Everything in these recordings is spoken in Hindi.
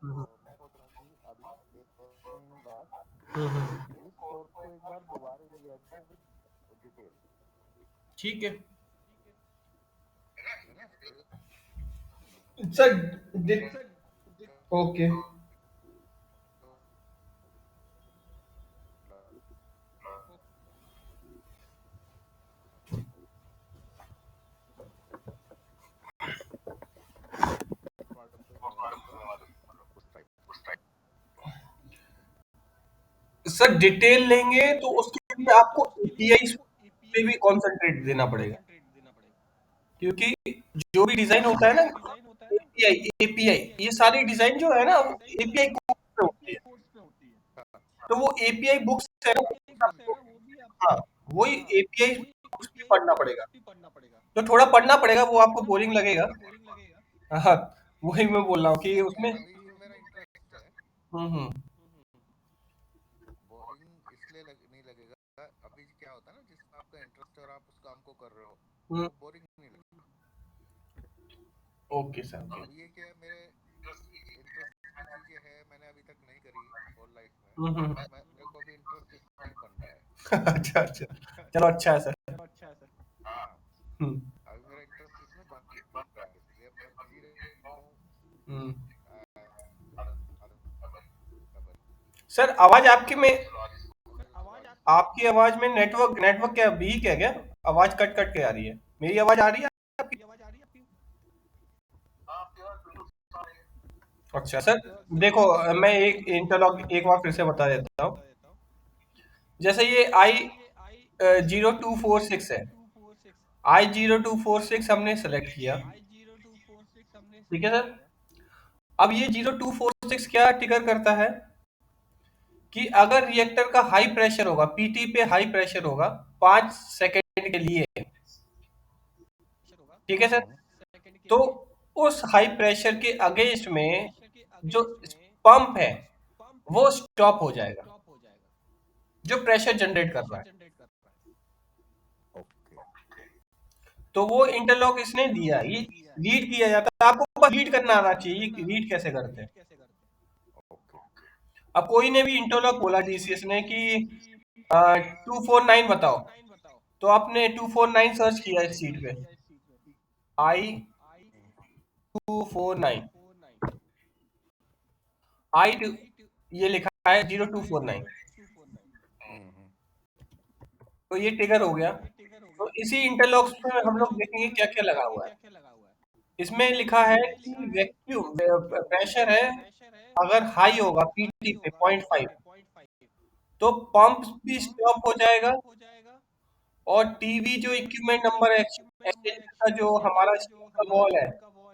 हम्म, मैं सोच रहा हूँ कि अभी 1 महीने बाद हम्म। इस कोर्स को एक बार दोबारा लिया जाए विद डिटेल। ठीक है है ना? सर। तो okay. Part of the syllabus उस टाइप। सर डिटेल लेंगे तो उसके लिए आपको एपीआई पे भी कंसंट्रेट देना पड़ेगा, क्योंकि जो भी डिजाइन होता है ना, एपीआई एपीआई ये सारी डिजाइन जो है ना वो एपीआई कोड पे होती है। तो वो एपीआई बुक्स है ना, वो भी आपको, हाँ, वही एपीआई बुक्स भी पढ़ना पड़ेगा। तो थोड़ा पढ़ना पड़ेगा, वो आपको बोरिंग लगेगा। हाँ, वही मैं बोल रहा हूँ कि नहीं, उसमें। अभी जो मेरा इंटरेस्ट है, हम्म। बोरिंग इसलिए नहीं लगेगा। अभी क्या होता है ना, जिसमें आपका इंटरेस्ट है और आप उस काम को कर रहे हो, हम्म। वो बोरिंग नहीं लगेगा। Okay sir, okay. अब ये क्या है, मेरे इंटरेस्ट की चीजें हैं, मैंने अभी तक नहीं करी और लाइफ में, हम्म। मेरे को अभी इंटरेस्ट इसमें ही बन रहा अच्छा अच्छा, चलो अच्छा है सर। है। हाँ, हम्म। अभी मेरा इंटरेस्ट इसमें बन रहा है, इसलिए मैं जी रहा हूँ। हम्म। अदर डबल सर आवाज आपकी में, फिर उसके बाद आपकी आवाज में नेटवर्क नेटवर्क क्या वीक है क्या? आवाज कट कट के आ रही है। मेरी आवाज आ रही है आपकी? अच्छा सर, देखो मैं एक इंटरलॉक एक बार फिर से बता देता हूँ। जैसे ये आई 0246 है, I0246 हमने सेलेक्ट किया। ठीक है सर। अब ये 0246 क्या ट्रिगर करता है कि अगर रिएक्टर का हाई प्रेशर होगा, पीटी पे हाई प्रेशर होगा 5 सेकेंड के लिए, ठीक है सर, तो उस हाई प्रेशर के अगेंस्ट में जो पंप है वो स्टॉप हो जाएगा, जो प्रेशर जनरेट कर रहा है। ओके तो वो इंटरलॉक इसने दिया, ये रीड किया जाता है। आपको बस रीड करना आना चाहिए कि रीड कैसे करते हैं। ओके अब कोई ने भी इंटरलॉक बोला डीसीएस ने कि 249 बताओ, तो आपने 249 सर्च किया इस सीट पे, I249, आई ये लिखा है 0249, तो ये ट्रिगर हो गया। तो इसी इंटरलॉक्स में हम लोग देखेंगे क्या क्या लगा हुआ है। इसमें लिखा है कि वैक्यूम प्रेशर है, अगर हाई होगा पीटी पे 0.5 तो पंप भी स्टॉप हो जाएगा, और टीवी जो इक्विपमेंट नंबर एक्सचेंजर का जो हमारा स्टीम का बॉल है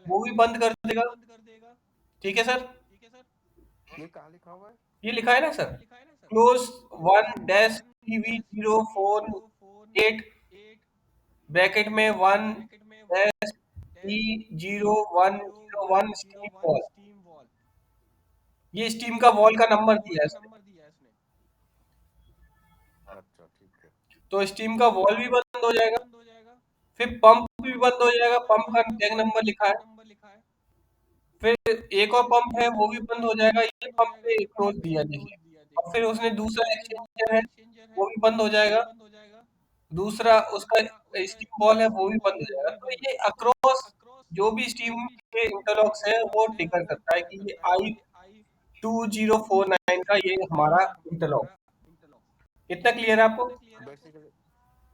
वो भी बंद कर देगा। ठीक है सर। ये कहाँ लिखा हुआ है? ये लिखा है ना सर, क्लोज 1-TV04 8 ब्रैकेट में 1-T0101 स्टीम बॉल। ये स्टीम का वॉल का नंबर दिया है इसने। अच्छा ठीक है। तो स्टीम का वॉल भी बंद हो जाएगा, फिर पंप भी बंद हो जाएगा, पंप का टैग नंबर लिखा है। फिर एक और पंप है वो भी बंद हो जाएगा, ये पंप पे क्लोज दिया देखिए। और फिर उसने दूसरा एक्सचेंजर है वो भी बंद हो जाएगा, दूसरा उसका स्टीम बॉल है वो भी बंद हो जाएगा। तो ये अक्रॉस जो भी स्टीम के इंटरलॉक्स है वो ट्रिगर करता है कि ये I2049 का ये हमारा इंटरलॉक। कितना क्लियर है आपको? बेसिकली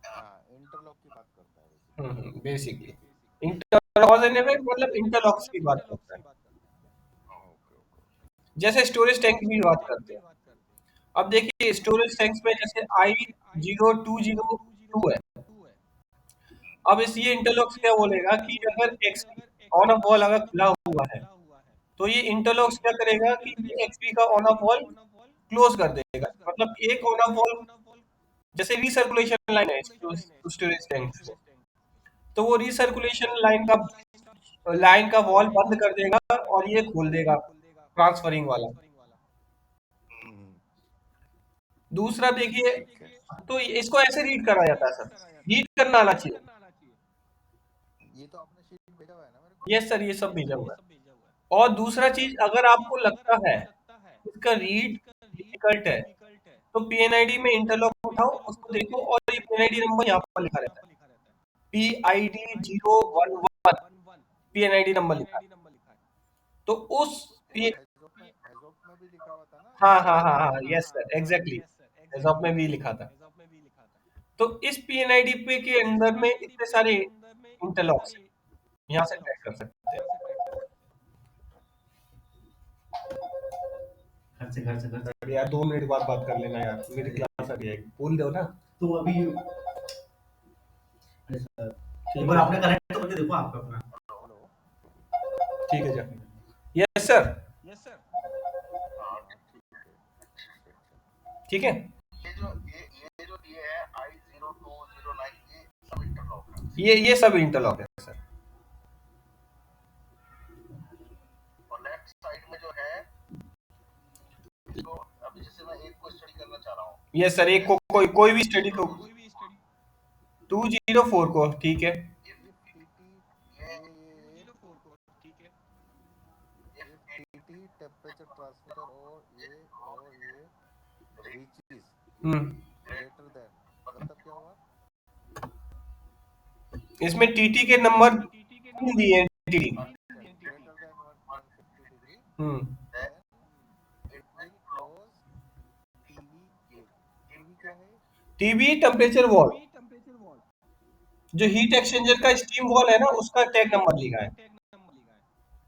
हाँ, इंटरलॉक की बात करता है बेसिकली। बेसिकली इंटरलॉक मतलब इंटरलॉक्स की बात करता है। ओके ओके जैसे स्टोरेज टैंक की भी बात करते हैं। अब देखिए स्टोरेज टैंक्स में जैसे I0202 है। अब इस ये इंटरलॉक्स क्या बोलेगा कि अगर एक्सपी ऑन ऑफ वॉल अगर खुला हुआ है तो ये इंटरलॉक्स क्या करेगा कि ये एक्सपी का ऑन ऑफ वॉल क्लोज कर देगा। मतलब एक ऑन ऑफ वॉल, जैसे रिसर्कुलेशन लाइन है स्टोरेज टैंक में, तो वो रिसर्कुलेशन लाइन का वॉल बंद कर देगा और ये खोल देगा ट्रांसफरिंग वाला। दूसरा देखिए, ठीक है। तो इसको ऐसे रीड करा जाता है सर, रीड करना आना चाहिए। ये तो आपने शीट भेजा हुआ है ना मेरे को? यस सर, ये सब भेजा हुआ है। और दूसरा चीज, अगर आपको लगता है इसका रीड डिफिकल्ट है, तो पीएनआईडी में इंटरलॉक उठाओ, उसको देखो, और ये पीएनआईडी नंबर यहाँ पर लिखा रहता है, PID011 पीएनआईडी नंबर लिखा है। तो उस वो पी हेजोक में भी लिखा हुआ था ना, हाँ वो हाँ हाँ हेजोक हाँ, में भी यस लिखा सर, हुआ था। एग्जैक्टली, एजॉप में भी लिखा था। तो इस पीएनआईडी पे के अंदर में इतने सारे इंटरलॉक्स हैं, यहाँ से ट्रैक कर सकते हैं। अरे यार 2 मिनट बाद बात कर लेना यार, मेरी क्लास आ रही है, बोल दो ना। तो अभी ठीक एक बार है, आपने कनेक्ट तो करके देखो आपका अपना। हेलो। ठीक है सर, यस सर, हाँ ठीक है, अच्छा अच्छा। ठीक है। ये है I0209, ये सब इंटरलॉक है। ये सब इंटरलॉक है सर। और लेफ्ट साइड में जो है, तो अभी जैसे मैं एक को स्टडी करना चाह रहा हूँ, ये सर, एक को कोई भी स्टडी को 204 को, ठीक है। ये टीटी, ये टीटी टेम्परेचर ट्रांसमीटर, और ये रीचेस हम्म, ग्रेटर देन, मतलब क्या हुआ? इसमें टीटी के नंबर दिए हैं, टीटी। अच्छा, greater than 150 degree, hmm, then it will close TV gate. TV क्या है? टीबी टेम्परेचर वॉल, जो हीट एक्सचेंजर का स्टीम वॉल है ना, उसका टैग नंबर लिखा है।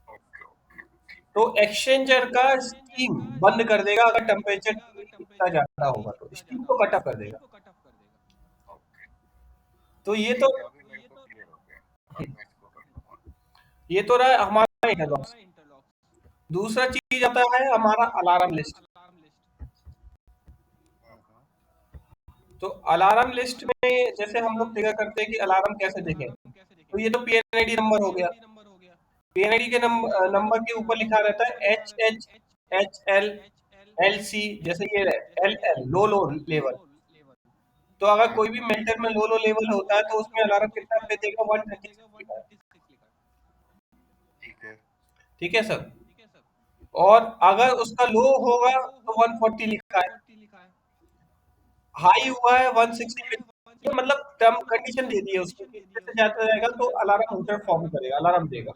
ओके ओके, ठीक तो है। एक्सचेंजर का स्टीम बंद कर देगा अगर टेम्परेचर इतना ज्यादा होगा, तो स्टीम को कट ऑफ कर देगा। ओके तो ये तो ठीक है, अभी मेरे को क्लियर हो गया। अब मैं इसको कर लूँगा। ये तो रहा हमारा इंटरलॉक। दूसरा चीज आता है हमारा अलार्म लिस्ट। तो अलार्म लिस्ट में जैसे हम लोग फिगर करते हैं कि अलार्म कैसे देखें, तो ये तो पीएनआईडी नंबर हो गया। पीएनआईडी के नंबर के ऊपर लिखा रहता है HHHLLC, जैसे ये LL लो लो लेवल। तो अगर कोई भी मेल्टर में लो लो लेवल होता है, तो उसमें अलार्म कितना पे देगा, 136 लिखा है। ठीक है। ठीक है सर। और अगर उसका लो होगा तो 140 लिखा है, हाई हुआ है 160। ये मतलब टर्म कंडीशन दे दी है उसको कि इससे से ज्यादा जाएगा तो अलार्म मीटर फॉर्म करेगा, अलार्म देगा।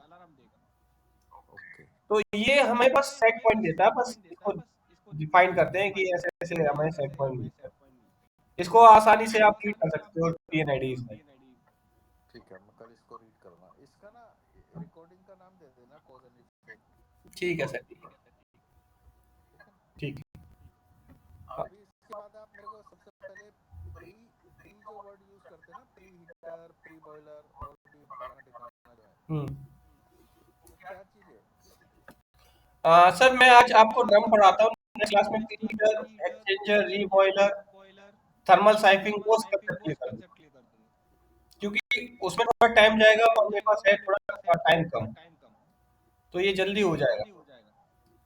ओके तो ये हमें बस सेट पॉइंट देता है, बस इसको डिफाइन करते हैं कि ऐसे ऐसे हमें सेट पॉइंट मिलता है। इसको आसानी से आप रीड कर सकते हो पीएनआईडीज में। ठीक है, मैं कल इसको रीड करूँगा। इसका ना रिकॉर्डिंग का नाम दे देना, कॉज एंड इफेक्ट ठीक है सर, रिकॉर्डिंग ठीक का। है, ठीक है। ठीक है। हाँ, अभी इसके बाद आप मेरे को सबसे पहले प्री प्री जो वर्ड यूज करते हैं ना, प्री हीटर, प्री बॉयलर, और भी फलाना टिकाना जो है, वो क्या चीज है? सर मैं आज आपको ड्रम पढ़ाता हूँ, नेक्स्ट क्लास में हीटर, एक्सचेंजर, रीबॉयलर, थर्मल साइफिंग, वो सब क्लियर कर दूंगा, क्योंकि उसमें थोड़ा टाइम जाएगा और मेरे पास है थोड़ा टाइम कम, तो ये जल्दी हो जाएगा।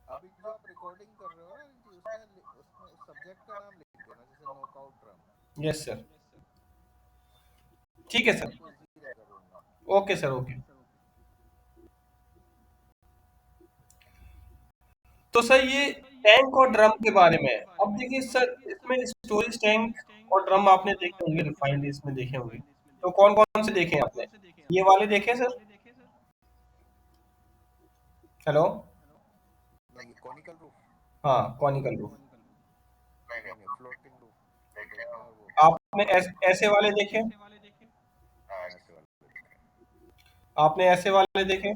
अभी जो आप रिकॉर्डिंग कर रहे हो ना जी, उसमें उसमें सब्जेक्ट का नाम लिख देना, जैसे नॉकआउट ड्रम। यस सर, ठीक है मैं सर, आपको इजी रहेगा दूंगा। Okay sir, okay. तो सर ये टैंक और ड्रम के बारे में है। अब देखिए सर, इसमें स्टोरेज टैंक और ड्रम आपने देखे होंगे, रिफाइंड इसमें देखे होंगे। तो कौन कौन से देखे हैं आपने? ये वाले देखे सर? हेलो? नहीं, कॉनिकल रूफ। हाँ, कॉनिकल रूफ। नहीं नहीं, फ्लोटिंग रूफ देखे हैं, और वो आपने ऐसे वाले देखे? हाँ, ऐसे वाले देखे हैं। आपने ऐसे वाले देखे?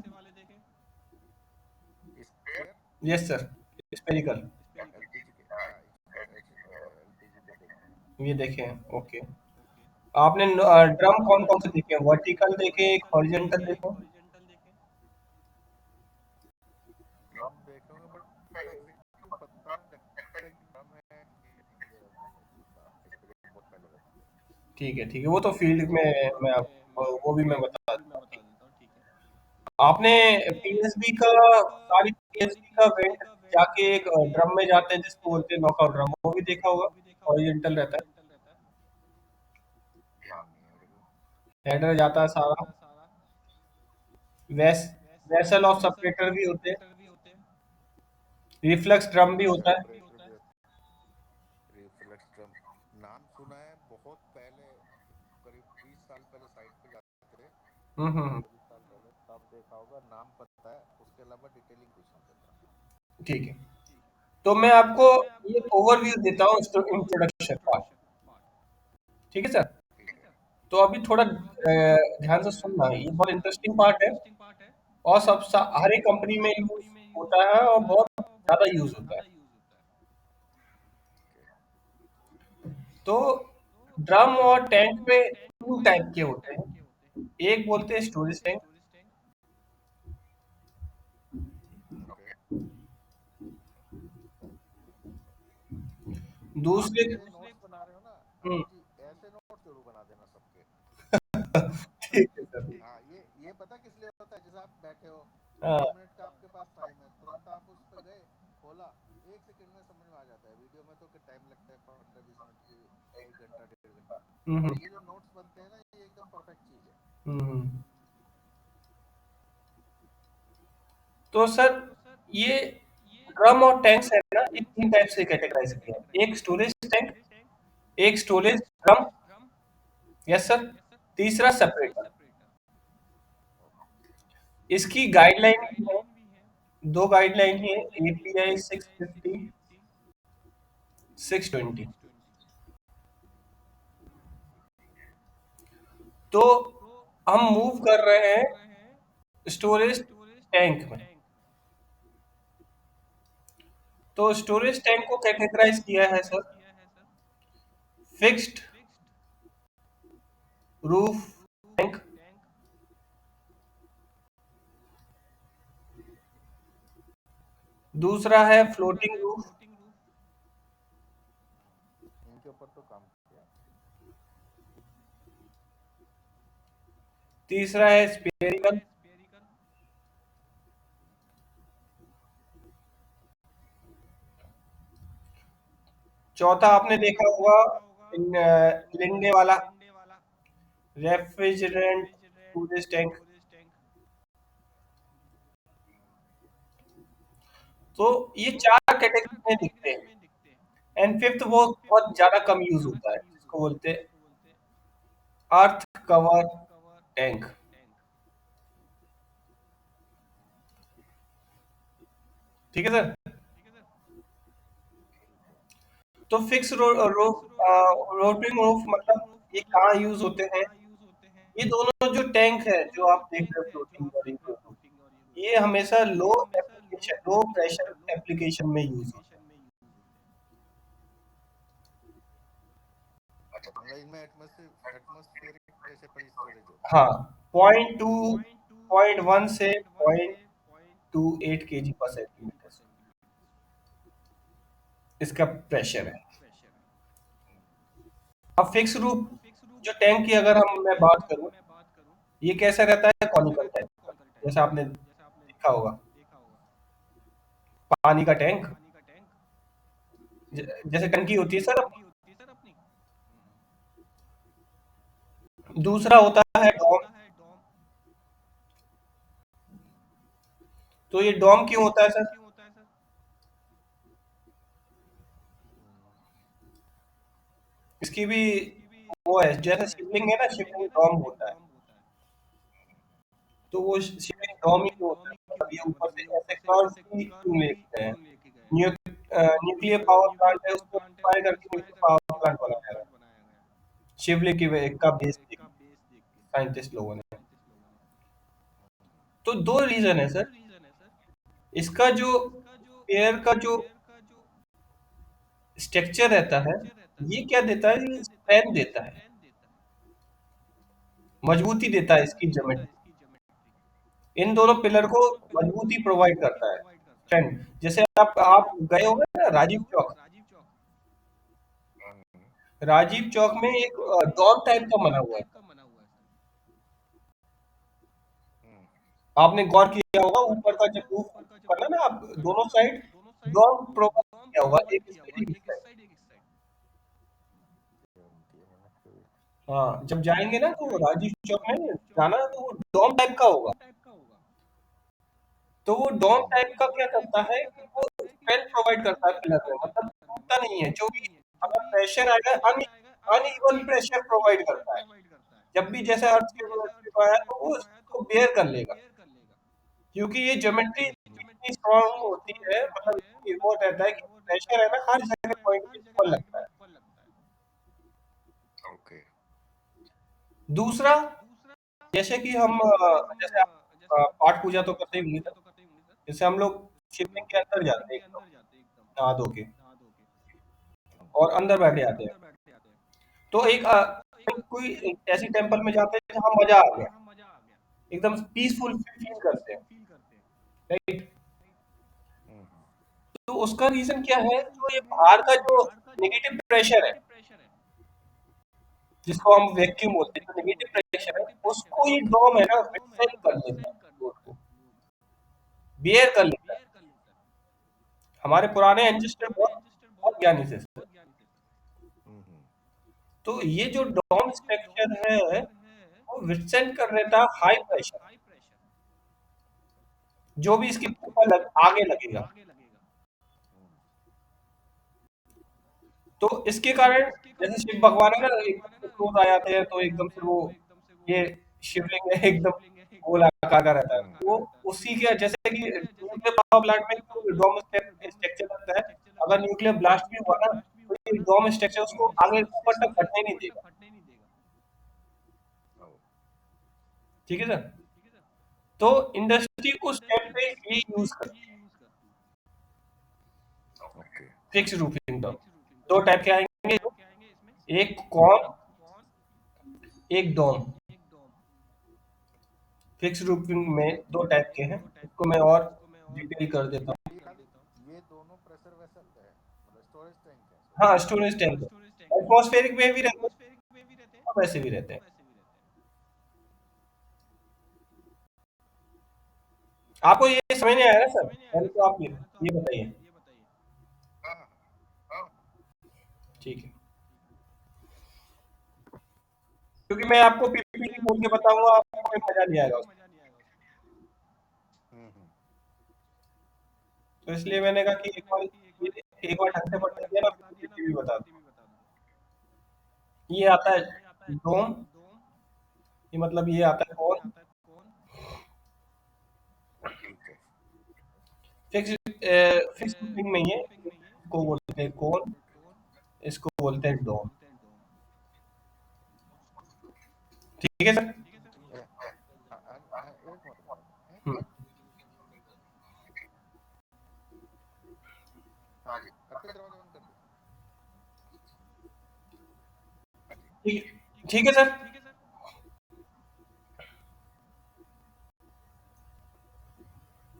Square yes sir, spherical. LPG के, हाँ एलपीजी के देखे हैं। ये देखे हैं, ओके। आपने ड्रम कौन कौन से देखे हैं? वर्टिकल देखे, एक हॉरिजॉन्टल देखे? ड्रम देखे होंगे, बट एग्जैक्टली पता नहीं लगता है कि ड्रम है कि बहुत पहले रहता। ठीक है, ठीक है, वो तो फील्ड में मैं वो भी मैं बता देता हूँ। आपने पीएसबी का, सारी पीएसबी का वेंट जाके एक ड्रम में जाते हैं जिसको बोलते हैं नॉकआउट ड्रम, वो भी देखा होगा, हॉरिजॉन्टल रहता है, ध्यान नहीं है मेरे को। हेडर जाता है सारा। वेस वेसल ऑफ सेपरेटर भी होते हैं। रिफ्लक्स ड्रम भी होता है। सेपरेटर भी होता है, रिफ्लेक्स ड्रम नाम सुना है बहुत पहले, करीब 20 साल पहले साइट पे जाते थे, हम्म। 15 20 साल पहले, तब देखा होगा, नाम पता है, उसके अलावा डिटेलिंग कुछ नहीं पता। ठीक है, तो मैं आपको ये ओवरव्यू देता हूँ इंट्रोडक्शन पार्ट। ठीक है सर। ठीक है। तो अभी थोड़ा ध्यान से सुनना, ये बहुत इंटरेस्टिंग पार्ट है, और हर एक कंपनी में यूज होता है और बहुत ज्यादा यूज होता है। ओके। तो ड्रम और टैंक में तीन टाइप के होते हैं। एक बोलते हैं स्टोरेज टैंक, ओके। आप दूसरे। जितने नोट्स बना रहे हो ना, हम्म। अनिल जी, ऐसे नोट्स जरूर बना देना सबके। ठीक है सर। हाँ, ये पता किस लिए होता है, जैसे आप बैठे हो, हाँ। 2 मिनट का आपके पास टाइम है, तुरंत आप उस पर गए, खोला, 1 सेकंड में समझ में आ जाता है। वीडियो में तो टाइम लगता है 15 20 मिनट की, 1 घंटा 1.5 घंटा। हम्म। और ये जो नोट्स बनते हैं ना, ये एकदम परफेक्ट चीज है। हम्म। तो सर, ये ड्रम और टैंक्स है ना, ये तीन टाइप से कैटेगराइज किया है। एक स्टोरेज टैंक, एक स्टोरेज ड्रम, यस सर, तीसरा सेपरेटर। इसकी गाइडलाइन भी है, दो गाइडलाइन है, एपीआई 650, 620। तो हम मूव कर रहे हैं स्टोरेज टैंक में। तो स्टोरेज टैंक को कैटेगराइज किया है सर, फिक्स्ड रूफ टैंक, दूसरा है फ्लोटिंग रूफ, इनके ऊपर तो काम किया। तीसरा है स्पेरिकल, चौथा आपने देखा होगा लिंडे वाला रेफ्रिजरेंट स्टोरेज टैंक। तो ये चार कैटेगरी में दिखते हैं। एंड फिफ्थ वो बहुत ज्यादा कम यूज होता है, जिसको बोलते हैं अर्थ कवर टैंक। ठीक है सर। ठीक है। तो फिक्स रोटिंग रूफ मतलब ये कहाँ यूज होते हैं? ये दोनों जो टैंक है जो आप देख रहे हो, फ्लोटिंग और ये दोनों, ये हमेशा लो प्रेशर एप्लीकेशन में यूज होता है। अच्छा, मतलब इनमें एटमॉस्फेरिक प्रेशर पर स्टोरेज होता है। हाँ, 0.2 0.1 से 0.28 kg पर सेंटीमीटर इसका प्रेशर है। अब फिक्स रूफ जो टैंक की अगर मैं बात करूं, ये कैसा रहता है? कॉनिकल टाइप का, जैसा आपने देखा होगा पानी का टैंक, जैसे टंकी होती है सर अपनी। दूसरा होता है डॉम। तो ये डॉम क्यों होता है सर? इसकी भी वो है, जैसे शिवलिंग है ना, शिवलिंग डॉम होता है। तो वो शिवलिंग डॉम ही क्यों होता है, मतलब ये ऊपर से ऐसे कर्व ही क्यों लेते हैं? न्यूक्लियर पावर प्लांट है, उसको इंस्पायर करके न्यूक्लियर पावर प्लांट बनाया गया शिवलिंग का बेस देख के साइंटिस्ट लोगों ने। तो दो रीजन है सर। इसका जो एयर का जो स्ट्रक्चर रहता है, ये क्या देता है? ये स्ट्रेंथ देता है, मजबूती देता है इसकी ज्योमेट्री। इन दोनों पिलर को मजबूती प्रोवाइड करता है, स्ट्रेंथ। जैसे आप गए होंगे ना राजीव चौक, राजीव चौक में एक डॉम टाइप का बना हुआ है। आपने गौर किया होगा, ऊपर का जब रूफ बना ना, आप दोनों साइड डॉम प्रोवाइड किया होगा, एक इस साइड एक इस साइड। हाँ, जब जाएंगे ना तो राजीव चौक में जाना, तो वो डॉम टाइप का होगा। तो वो डॉम टाइप का क्या करता है कि वो स्ट्रेंथ प्रोवाइड करता है पिलर में, मतलब टूटता नहीं है। जो भी अगर प्रेशर आएगा, अनइवन प्रेशर प्रोवाइड करता है। जब भी जैसे अर्थक्वेक आया तो वो उसको बेयर कर लेगा, क्योंकि ये ज्योमेट्री इतनी स्ट्रांग होती है, मतलब वो रहता है कि प्रेशर है ना हर जगह पॉइंट पे इक्वल लगता है। ओके। दूसरा, जैसे कि हम जैसे आप पाठ पूजा तो करते ही होंगे सर। जैसे हम लोग शिवलिंग के अंदर जाते हैं एकदम नहा धो के, और अंदर बैठे जाते हैं। तो कोई एक ऐसी टेम्पल में जाते हैं जहाँ मजा आ गया, एकदम पीसफुल फील करते हैं, राइट। तो उसका रीजन क्या है? जो ये बाहर का जो नेगेटिव प्रेशर है, जिसको हम वैक्यूम बोलते हैं, जो नेगेटिव प्रेशर है, उसको ये डोम है ना विथस्टैंड कर लेता है, लोड को बेयर कर लेता है। हमारे पुराने एंसेस्टर बहुत बहुत ज्ञानी थे सर। तो ये जो डोम स्ट्रक्चर है वो विथस्टैंड कर लेता है हाई प्रेशर, जो भी इसके ऊपर आगे लगेगा। तो इसके कारण जैसे शिव भगवान है ना, एकदम से क्रोध आ जाते हैं तो एकदम से वो, ये शिवलिंग है एकदम गोल आकार का रहता है, वो उसी के जैसे कि न्यूक्लियर पावर प्लांट में जो डोम स्ट्रक्चर रहता है, अगर न्यूक्लियर ब्लास्ट भी हुआ ना तो ये डोम स्ट्रक्चर उसको आगे ऊपर तक बढ़ने नहीं देगा। ठीक है सर। तो इंडस्ट्री उस टाइम पे ये यूज करती है ओके। फिक्स रूफिंग डोम। दो टाइप के आएंगे, एक कॉन, एक डोम। फिक्स रूफिंग में दो टाइप के हैं, इसको मैं और डिटेल कर देता हूँ। ये दोनों प्रेशर वेसल है, मतलब स्टोरेज टैंक है। हाँ, स्टोरेज टैंक है, एटमॉस्फेरिक में भी रहते हैं और वैसे भी रहते हैं। आपको ये समझ नहीं आया ना सर? पहले तो आप ये बताइए। हाँ, हाँ, हाँ। ठीक है, क्योंकि मैं आपको पीपीटी बोल के बताऊंगा, आपको कोई मजा नहीं आएगा उसमें। तो इसलिए मैंने कहा कि एक बार ढंग से बता दिया ना, पीपीटी भी बता दूं। ये आता है डोम, ये मतलब ये आता है कॉन। ठीक है। फिक्स फिक्स रूफिंग में ये, इसको बोलते हैं कॉन, इसको बोलते हैं डोम। ठीक है सर। एक मिनट। हम्म, हाँ जी, आपके दरवाजा बंद कर दो। ठीक ठीक है sir.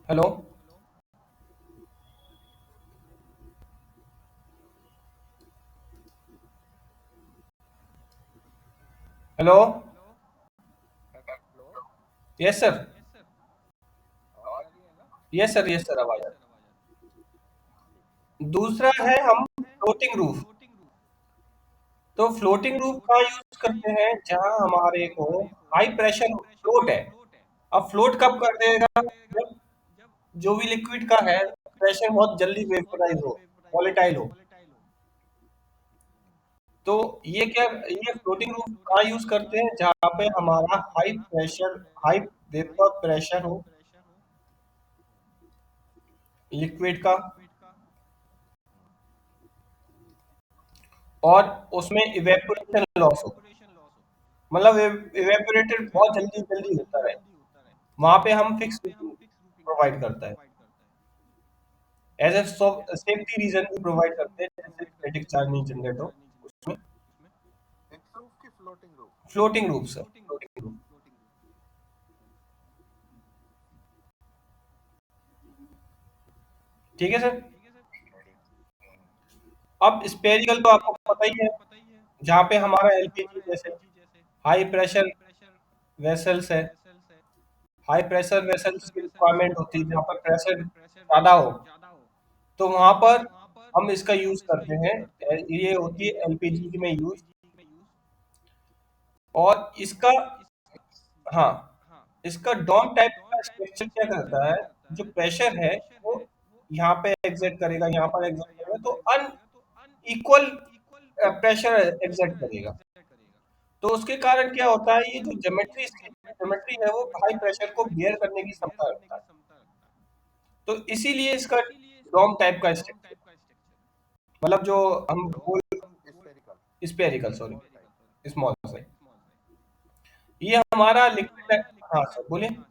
Hello, hello. Hello. Yes sir. आवाज आ रही है ना? यस सर, यस सर, आवाज आ रही ठीक। है। दूसरा है हम फ्लोटिंग रूफ। तो फ्लोटिंग रूफ कहाँ यूज करते हैं? जहां हमारे को हाई प्रेशर फ्लोट है। अब फ्लोट कब कर देगा? जब जो भी लिक्विड का है प्रेशर बहुत जल्दी वेपराइज हो, वॉलेटाइल हो। तो ये फ्लोटिंग रूफ कहाँ यूज करते हैं? जहाँ पे हमारा high pressure, high vapour pressure हो लिक्विड का, और उसमें इवेपोरेशन लॉस हो, मतलब इवेपोरेटेड बहुत जल्दी जल्दी होता है। वहां पे हम फिक्स प्रोवाइड करता है, एज ए सेफ्टी रीजन भी प्रोवाइड करते हैं, जैसे स्टैटिक चार्ज नहीं जनरेट हो उसमें। फिक्स रूफ की floating roof. Floating roof sir, floating roof. ठीक है सर। अब स्पेरिकल तो आपको पता ही है, जहाँ पे हमारा एलपीजी जैसे हाई प्रेशर वेसल्स है, हाई प्रेशर वेसल्स की रिक्वायरमेंट होती है, जहाँ पर प्रेशर ज्यादा हो, तो वहां पर हम इसका यूज करते हैं। ये होती है एलपीजी में यूज। और इसका, हाँ, इसका डॉम टाइप का स्ट्रक्चर क्या करता है? जो प्रेशर है वो यहाँ पे एग्जैक्ट करेगा, यहाँ पर एग्जैक्ट करेगा, तो अनइक्वल प्रेशर एग्जैक्ट करेगा। तो उसके कारण क्या होता है, ये जो ज्योमेट्री है वो हाई प्रेशर को बियर करने की क्षमता रखता है। तो इसीलिए इसका डोम टाइप का स्ट्रक्चर, मतलब जो हम डोम बोल मतलब spherical, spherical, sorry, small type. Small से, ये हमारा लिक्विड। हाँ सर, बोलिए अच्छा,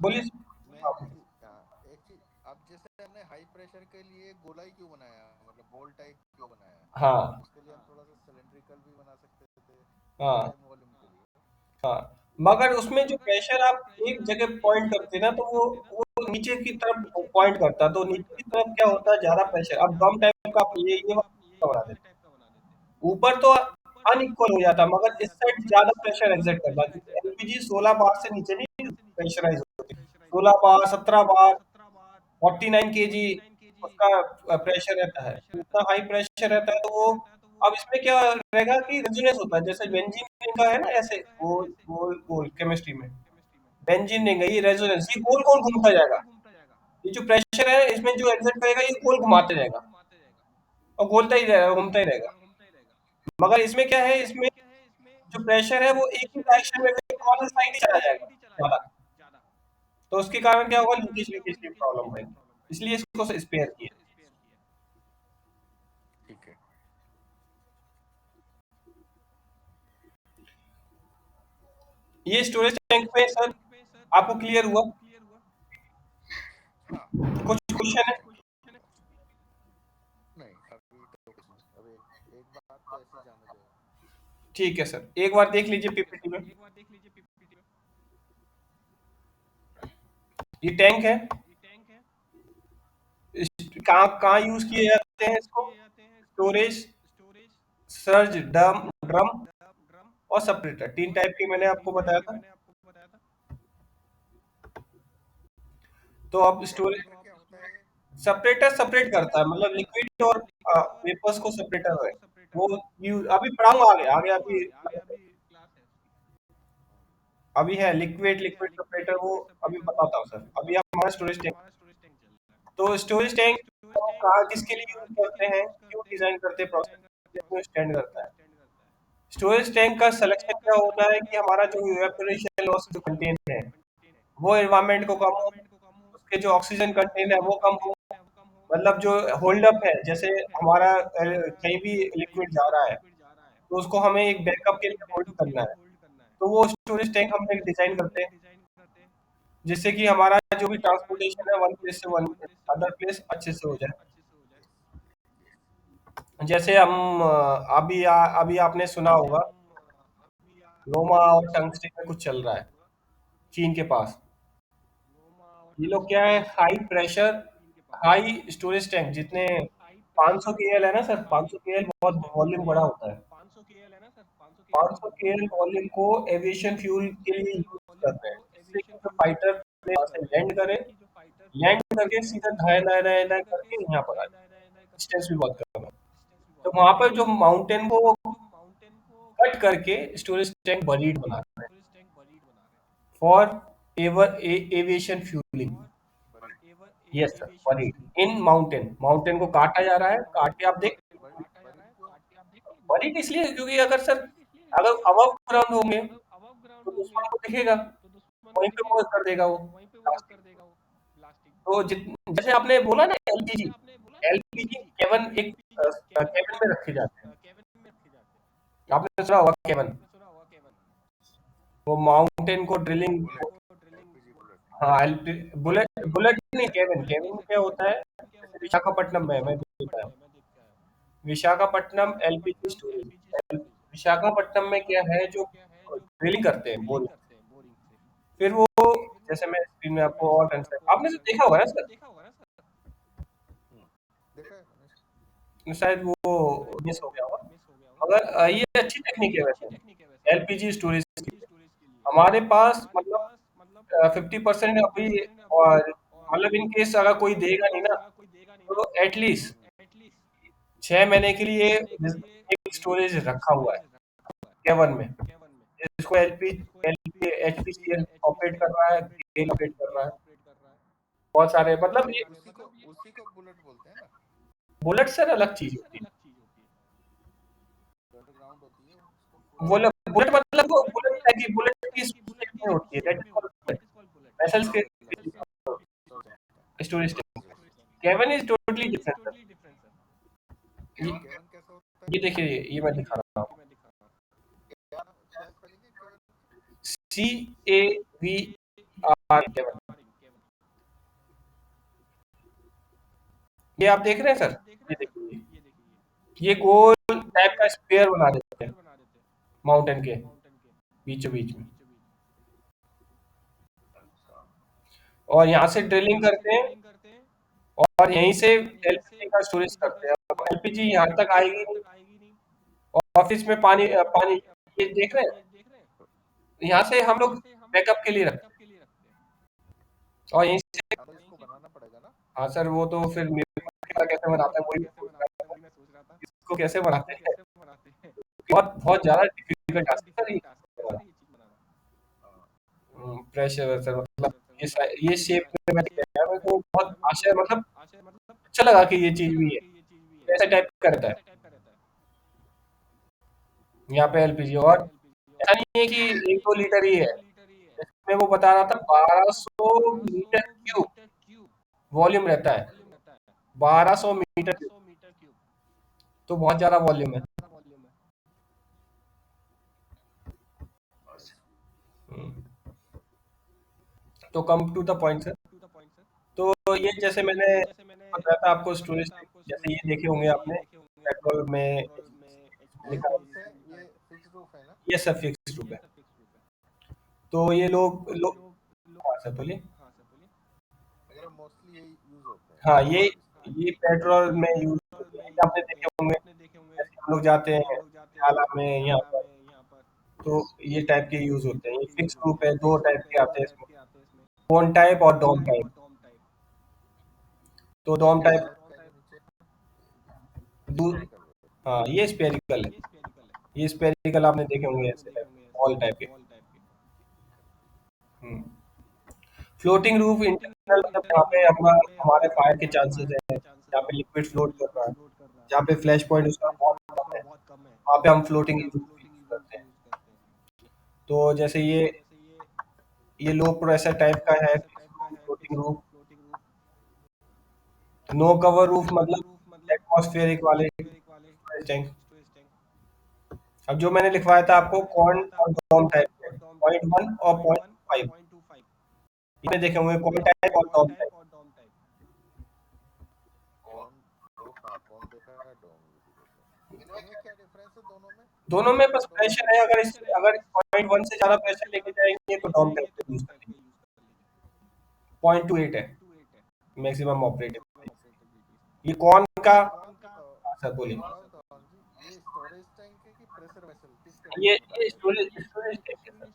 बोलिए। मैं हाँ, एक चीज, अब जैसे हमने हाई प्रेशर के लिए गोलाई क्यों बनाया, मतलब बॉल टाइप क्यों बनाया? हाँ, उसके लिए हम थोड़ा सा सिलेंड्रिकल भी बना सकते थे हाँ, सेम वॉल्यूम के लिए। हाँ, मगर उसमें जो प्रेशर आप एक जगह पॉइंट करते ना, तो वो नीचे की तरफ पॉइंट करता, तो नीचे की तरफ क्या होता है, ज्यादा प्रेशर। अब डम टाइप का आप ये वाला बना देते, ऊपर तो अनइक्वल हो जाता, मगर इस साइड ज्यादा प्रेशर एग्जर्ट करता, क्योंकि एलपीजी 16 बार से नीचे नहीं प्रेशराइज होती। 16 बार, 17 बार, 49 केजी उसका प्रेशर रहता है, तो इतना हाई प्रेशर रहता है, तो वो, अब इसमें क्या रहेगा कि रेजोनेंस होता है, जैसे बेंजीन का है ना, ऐसे गोल गोल गोल केमिस्ट्री में बेंजीन नहीं गई, रेजोनेंस, ये गोल गोल घूमता जाएगा। ये जो प्रेशर है इसमें जो एग्जर्ट करेगा, ये गोल घुमाते जाएगा और घूमता ही रहेगा, घूमता ही रहेगा। मगर इसमें क्या है, इसमें जो प्रेशर है वो एक ही डायरेक्शन में कॉर्नर साइड ही चला जाएगा ज्यादा, तो उसके कारण क्या होगा, लीकेज लीकेज की प्रॉब्लम आएगी, इसलिए इसको स्पेयर किया। ठीक है। ये स्टोरेज टैंक पे सर आपको क्लियर हुआ? हाँ, कुछ क्वेश्चन है? नहीं अभी तो कुछ नहीं, अब एक बात तो ऐसी जान हो जाएगा। ठीक है सर, एक बार देख लीजिए पीपीटी में, ये टैंक है, कहाँ कहाँ यूज किए जाते हैं इसको, स्टोरेज, सर्ज, ड्रम और सेपरेटर, तीन टाइप के मैंने आपको बताया था। तो अब स्टोरेज, सेपरेटर क्या होता है? सेपरेटर सेपरेट करता है, मतलब लिक्विड और वेपर्स को सेपरेटर है वो। अभी पढ़ाऊंगा आगे आगे, अभी अभी है लिक्विड लिक्विड सेपरेटर, वो अभी बताता हूँ सर, अभी हमारा स्टोरेज टैंक। तो स्टोरेज टैंक कहाँ किसके लिए यूज करते हैं, क्यों डिजाइन करते हैं, प्रोसेस क्यों स्टैंड करता है। स्टोरेज टैंक का सिलेक्शन क्या होता है कि हमारा जो इवेपोरेशन लॉस जो कंटेन है वो एनवायरनमेंट को कम हो, उसके जो ऑक्सीजन कंटेन है वो कम हो, मतलब जो होल्ड अप है, जैसे हमारा कहीं भी लिक्विड जा रहा है तो उसको हमें एक बैकअप के लिए होल्ड करना है, तो वो स्टोरेज टैंक हम एक डिजाइन करते हैं, जिससे कि हमारा जो भी ट्रांसपोर्टेशन है वन प्लेस से वन अदर प्लेस अच्छे से हो जाए। Yes, yes. जैसे हम अभी आपने सुना होगा रोमा और टंगस्टन में कुछ चल रहा है चीन के पास। ये लोग क्या है, high pressure high storage tank, जितने 500 केएल है ना सर, 500 केएल बहुत वॉल्यूम बड़ा होता है, 500 केएल वॉल्यूम को एविएशन फ्यूल के लिए यूज करते हैं, जिससे कि जो फाइटर प्लेन वहाँ से लैंड करे, लैंड करके सीधा धाए धाए धाए धाए करके यहाँ पर आए, डिस्टेंस भी बहुत कम है, तो वहां पर जो माउंटेन को कट करके स्टोरेज टैंक बरीड बना रहे हैं फॉर एवर एविएशन फ्यूलिंग। बड़ी yes sir, buried in mountain, mountain को काटा जा रहा है, काट के आप देख, बड़ी बड़ी क्यों? बरीड इसलिए क्योंकि अगर सर, अगर अबव ग्राउंड होंगे तो दुश्मन को दिखेगा, वहीं पे वो कर देगा वो प्लास्टिक। तो जैसे आपने बोला ना एलपीजी, एलपीजी केवन एक केवन में रखे जाते हैं, आपने सुना होगा केवन, वो माउंटेन को ड्रिलिंग। Bullet, LPG bullet. हाँ, बुलेट बुलेट नहीं, केवन, केवन में क्या होता है, जैसे विशाखापट्टनम में मैं देखा है, विशाखापट्टनम एलपीजी स्टोरेज, विशाखापट्टनम में क्या है, जो ड्रिलिंग करते हैं बोरिंग, फिर वो, जैसे मैं स्क्रीन में आपको और आपने तो देखा होगा ना सर, हम्म, देखा है मैंने। शायद वो मिस हो गया होगा, मगर ये अच्छी टेक्निक है वैसे एलपीजी स्टोरेज की। हमारे पास मतलब 50% अभी, और मतलब इन केस अगर कोई देगा नहीं ना, तो एटलीस्ट 6 महीने के लिए एक स्टोरेज रखा हुआ है केवन में, जिसको एलपी एलपी एचपीसीएल ऑपरेट कर रहा है, गेल ऑपरेट कर रहा है। बहुत सारे मतलब ये उसी को बुलेट बोलते हैं ना। बुलेट सर अलग चीज होती है। अंडरग्राउंड होती है उसको। बुलेट बुलेट मतलब वो बुलेट की स्पेस में होती है, that is called bullet. Vessels के storage tank. Cavern is totally different sir. ये केवन कैसा होता है? ये देखिए, ये मैं दिखा रहा हूँ। क्या क्या स्पेलिंग है केवन? CAVR केवन। ये आप देख रहे हैं सर, ये देखिए, ये गोल टाइप का स्पेयर बना देते हैं माउंटेन के बीचों बीच में, और यहाँ से ड्रिलिंग करते हैं और यहीं से एलपीजी का स्टोरेज करते हैं। एलपीजी यहाँ तक आएगी नहीं। ऑफिस में पानी पानी ये देख रहे हैं, यहाँ से हम लोग बैकअप के लिए रखते हैं और यहीं से। हाँ, तो इसको बनाना पड़ेगा ना। हाँ सर, वो तो फिर मेरे को नहीं पता कैसे बनाते हैं, वही सोच रहा था इसको कैसे बनाते हैं। बहुत बहुत ज्यादा डिफिकल्ट टास्क है सर ये बनाना। प्रेशर सर मतलब ये शेप में मैंने किया है, मेरे को बहुत आश्चर्य मतलब अच्छा लगा कि ये चीज भी है, ऐसा टाइप का रहता है यहाँ पे एलपीजी। और ऐसा नहीं है कि 1-2 लीटर ही है, इसमें वो बता रहा था 1200 मीटर क्यूब वॉल्यूम रहता है। 1200 मीटर क्यूब तो बहुत ज्यादा वॉल्यूम है। हम्म, तो come to the point sir. तो ये जैसे मैंने बताया था आपको स्टोरेज, जैसे ये देखे होंगे आपने पेट्रोल में ये लिखा। कौन से हैं? ये फिक्स रूफ है ना? ये सब फिक्स रूप है। तो ये लोग हाँ सर बोलिए। मतलब मोस्टली यही यूज होते हैं हाँ, पेट्रोल इसमें। ये पेट्रोल में यूज होते हैं, ये आपने देखे होंगे जैसे हम लोग जाते हैं नाला में यहाँ पर, तो ये टाइप के यूज होते हैं। ये फिक्स ग्रुप है, दो टाइप के आते हैं इसमें, कॉन टाइप और डॉम टाइप। तो डॉम कौन टाइप टाइप का है नीचे? दूर। स्फेरिकल। हाँ, ये स्पेरिकल है। ये स्पेरिकल आपने देखे होंगे ऐसे टाइप बॉल टाइप के। फ्लोटिंग रूफ इंटरनल मतलब जहाँ पे अपना हमारे फायर के चांसेस है, जहाँ पे लिक्विड फ्लोट कर रहा है, जहाँ पे फ्लैश पॉइंट उसका बहुत कम है, वहाँ पे हम फ्लोटिंग रूफ यूज करते हैं। तो जैसे ये लो प्रेशर टाइप का है floating roof. No cover roof मतलब एटमॉस्फेरिक वाले टैंक। अब जो मैंने लिखवाया था आपको कॉर्न और डॉम टाइप के, 0.1 और 0.5, इसमें देखे होंगे कॉर्न टाइप और डॉम टाइप। कौन डो, हाँ कौन देखा है, डोम भी देखा है। इनमें क्या डिफरेंस है दोनों में? दोनों कॉन में और बस डोम में? प्रेशर है, अगर 0.1 से ज्यादा प्रेशर लेके जाएंगे तो डॉम टाइप का यूज करेंगे। 0.28 है मैक्सिमम ऑपरेटिव। ये कौन का। ये हाँ, सर बोलिए। बताओ धवन जी, ये स्टोरेज टैंक है कि प्रेशर वेसल, किस ये कैटेगरी में ये आएगा ये? स्टोरेज स्टोरेज टैंक है सर।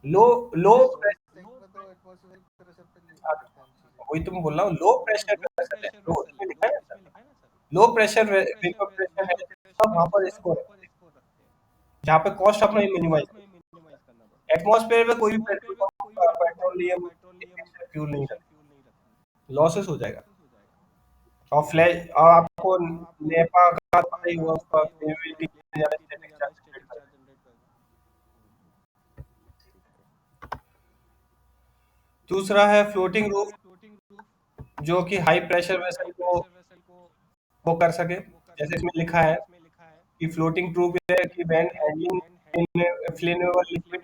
लो लो तो स्टोरेज प्रेशर। टैंक में तो एटमॉस्फेरिक प्रेशर पे करते हैं हम चीजें। वही तो मैं बोल रहा हूँ, लो प्रेशर वेसल है, लो इसमें लिखा है ना sir. Low pressure vapour pressure है सब वहाँ पर इसको रखते हैं, जहाँ पे कॉस्ट अपना मिनिमाइज कर। एटमॉस्फेयर में कोई भी पेट्रोल पंप पेट्रोलियम फ्यूल नहीं रखता, लॉसेस हो जाएगा। और फ्लैश और आपको नेपा का पता ही हुआ, उसका फ्लेमेबिलिटी ज्यादा स्टैटिक चार्ज जनरेट करता ठीक है। है। दूसरा है फ्लोटिंग रूफ, जो कि हाई प्रेशर वेसल को वो कर सके। जैसे इसमें लिखा है कि फ्लोटिंग प्रूफ है कि when handling in flammable liquid,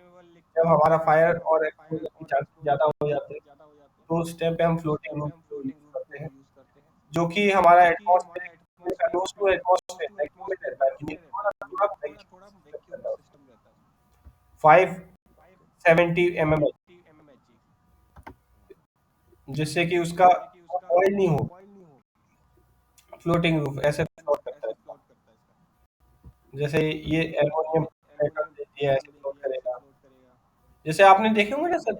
जब हमारा फायर और एक्सप्लोजन की चांसेस ज़्यादा हो जाते हैं तो उस टाइम पे हम फ्लोटिंग रूफ को यूज़ करते हैं, जो कि हमारा एटमॉस्फेयर का क्लोज टू एटमॉस्फेयर वैक्यूम में रहता है, यानी थोड़ा थोड़ा वैक्यूम सिस्टम रहता है उसमें। 570 mm, जिससे कि उसका ऑयल नहीं हो। फ्लोटिंग रूफ ऐसे फ्लोट करता है इसका। जैसे ये एल्युमिनियम मेटल देती है ऐसे फ्लोट करेगा। जैसे आपने देखे होंगे ना सर,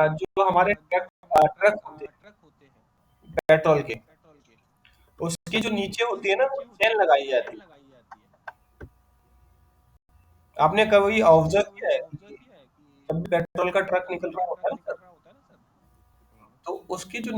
जो हमारे ट्रक होते हैं पेट्रोल के, उसकी जो नीचे होती है ना वो चेन लगाई जाती है। आपने कभी ऑब्जर्व किया है कि जब भी पेट्रोल का ट्रक निकल रहा होता है ना सर, हम्म। तो उसकी जो